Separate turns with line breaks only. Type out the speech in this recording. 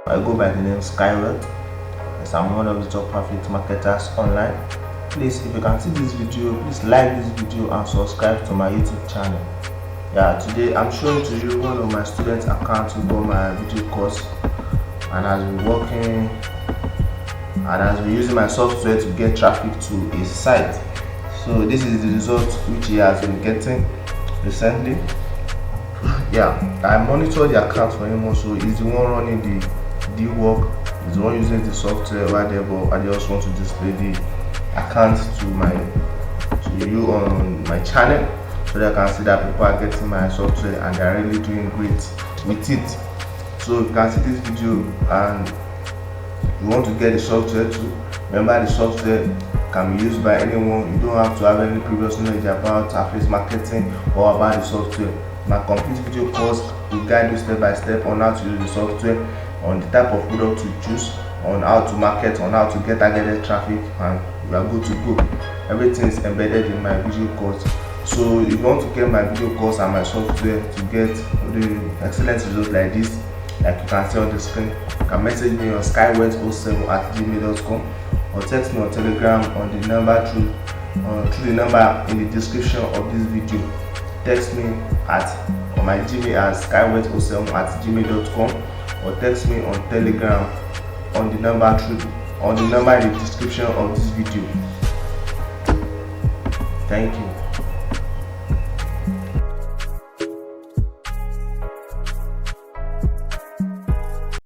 I go by the name Skywell. Yes, I'm one of the top affiliate marketers online. Please, if you can see this video, please like this video and subscribe to my YouTube channel. Yeah, today I'm showing to you one of my students' accounts who got my video course and has been working and has been using my software to get traffic to his site. So this is the result which he has been getting recently. Yeah, I monitor the account for him also. He's the one running the work, he's the one using the software, whatever. I just want to display the account to you on my channel so that I can see that people are getting my software and they're really doing great with it. So if you can see this video and you want to get the software too, remember the software can be used by anyone. You don't have to have any previous knowledge about affiliate marketing or about the software. My complete video course will guide you step by step on how to use the software, on the type of product to choose, on how to market, on how to get targeted traffic, and you are good to go. Everything is embedded in my video course. So if you want to get my video course and my software to get the excellent results like this, like you can see on the screen, you can message me on skywet07@gmail.com or text me on Telegram on the number through the number in the description of this video. Text me on my Gmail at skywet07@gmail.com or text me on Telegram on the number in the description of this video. Thank you.